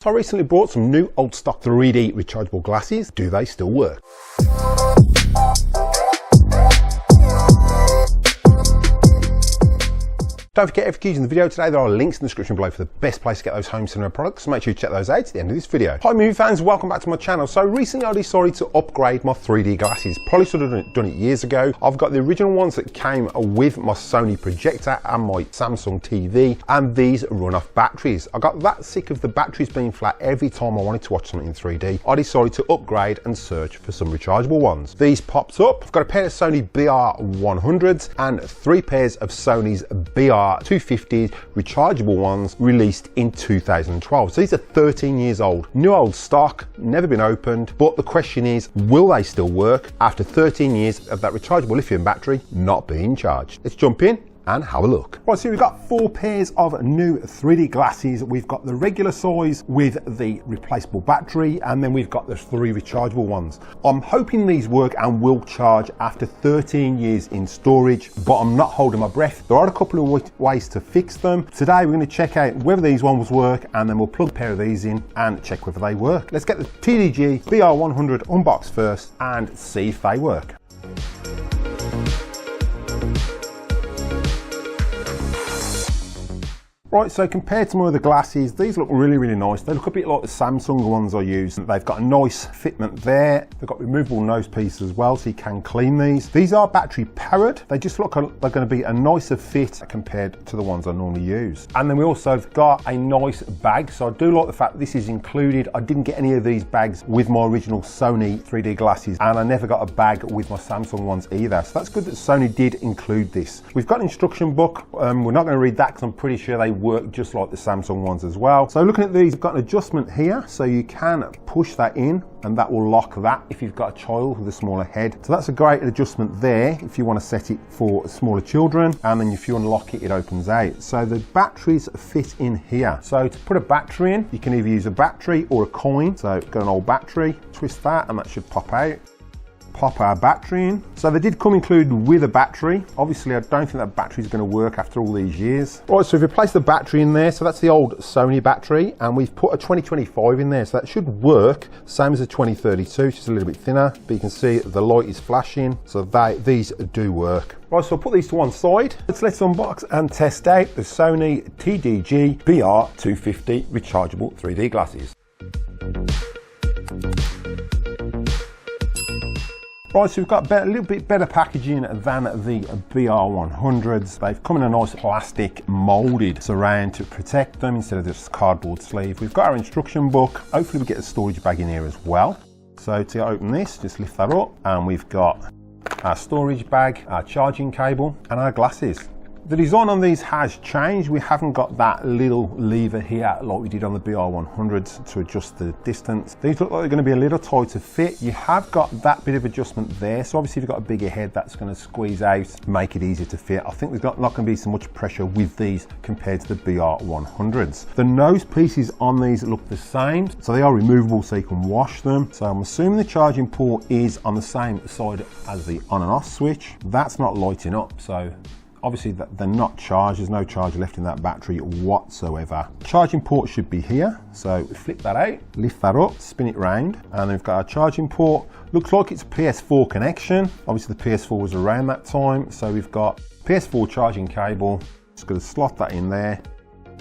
So I recently bought some new old stock 3D rechargeable glasses. Do they still work? Don't forget, if you're using the video today, there are links in the description below for the best place to get those home cinema products. So make sure you check those out at the end of this video. Hi movie fans, welcome back to my channel. So recently I decided to upgrade my 3D glasses. Probably should have done it years ago. I've got the original ones that came with my Sony projector and my Samsung TV, and these run off batteries. I got that sick of the batteries being flat every time I wanted to watch something in 3D. I decided to upgrade and search for some rechargeable ones. These popped up. I've got a pair of Sony BR100s and 3 pairs of Sony's BR250 rechargeable ones released in 2012. So these are 13 years old. New old stock, never been opened, but the question is, will they still work after 13 years of that rechargeable lithium battery not being charged? Let's jump in and have a look. Right, so we've got 4 pairs of new 3D glasses. We've got the regular size with the replaceable battery, and then we've got the 3 rechargeable ones. I'm hoping these work and will charge after 13 years in storage, but I'm not holding my breath. There are a couple of ways to fix them. Today we're going to check out whether these ones work, and then we'll plug a pair of these in and check whether they work. Let's get the tdg-br unboxed first and see if they work. Right, so compared to my other glasses, these look really, really nice. They look a bit like the Samsung ones I use. They've got a nice fitment there. They've got removable nose pieces as well, so you can clean these. These are battery powered. They just look like they're going to be a nicer fit compared to the ones I normally use. And then we also have got a nice bag. So I do like the fact this is included. I didn't get any of these bags with my original Sony 3D glasses, and I never got a bag with my Samsung ones either. So that's good that Sony did include this. We've got an instruction book. We're not going to read that because I'm pretty sure they work just like the Samsung ones as well. So looking at these, you've got an adjustment here, so you can push that in and that will lock that if you've got a child with a smaller head. So that's a great adjustment there if you want to set it for smaller children, and then if you unlock it, it opens out. So the batteries fit in here. So to put a battery in, you can either use a battery or a coin. So got an old battery, twist that and that should pop out. Pop our battery in. So they did come included with a battery. Obviously I don't think that battery is going to work after all these years. Right, so we've replaced the battery in there. So that's the old Sony battery, and we've put a 2025 in there. So that should work same as a 2032, just a little bit thinner, but you can see the light is flashing. So these do work. Right, so I'll put these to one side. Let's unbox and test out the Sony tdg-br250 rechargeable 3D glasses. Right, so we've got a little bit better packaging than the BR100s. They've come in a nice plastic moulded surround to protect them instead of just cardboard sleeve. We've got our instruction book. Hopefully we get a storage bag in here as well. So to open this, just lift that up, and we've got our storage bag, our charging cable, and our glasses. The design on these has changed. We haven't got that little lever here like we did on the BR100s to adjust the distance. These look like they're going to be a little tighter fit. You have got that bit of adjustment there. So obviously if you've got a bigger head, that's going to squeeze out, make it easier to fit. I think there's not going to be so much pressure with these compared to the BR100s. The nose pieces on these look the same. So they are removable so you can wash them. So I'm assuming the charging port is on the same side as the on and off switch. That's not lighting up. So obviously they're not charged, there's no charge left in that battery whatsoever. Charging port should be here, so flip that out, lift that up, spin it round, and then we've got our charging port. Looks like it's a PS4 connection. Obviously the PS4 was around that time, so we've got PS4 charging cable. Just going to slot that in there,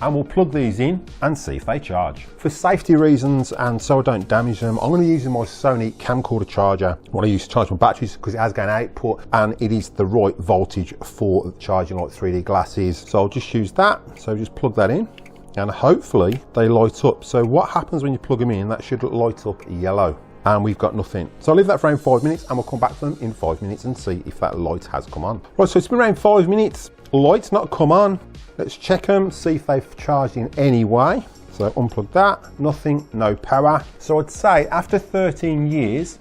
and we'll plug these in and see if they charge. For safety reasons and so I don't damage them, I'm going to use my Sony camcorder charger. I want to use to charge my batteries because it has gain output and it is the right voltage for charging like 3D glasses. So I'll just use that. So just plug that in and hopefully they light up. So what happens when you plug them in, that should light up yellow. And we've got nothing. So I'll leave that for around 5 minutes and we'll come back to them in 5 minutes and see if that light has come on. Right, so it's been around 5 minutes. Light's not come on. Let's check them, see if they've charged in any way. So unplug that, nothing, no power. So I'd say after 13 years,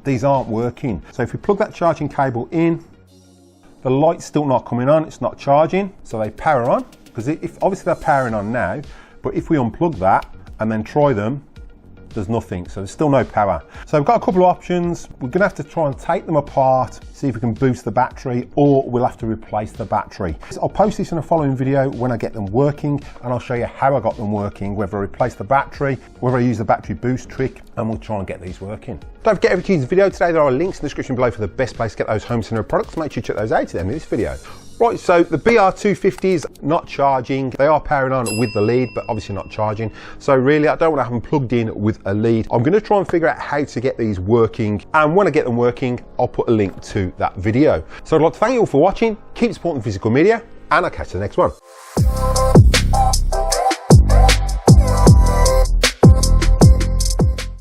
these aren't working. So if we plug that charging cable in, the light's still not coming on, it's not charging. So they power on, because if obviously they're powering on now, but if we unplug that and then try them, there's nothing, so there's still no power. So we've got a couple of options. We're gonna have to try and take them apart, see if we can boost the battery, or we'll have to replace the battery. I'll post this in a following video when I get them working, and I'll show you how I got them working, whether I replace the battery, whether I use the battery boost trick, and we'll try and get these working. Don't forget, if you use the video today, there are links in the description below for the best place to get those home cinema products. Make sure you check those out at the end of this video. Right, so the BR250 is not charging. They are powering on with the lead, but obviously not charging. So really, I don't want to have them plugged in with a lead. I'm going to try and figure out how to get these working. And when I get them working, I'll put a link to that video. So I'd like to thank you all for watching. Keep supporting physical media, and I'll catch you in the next one.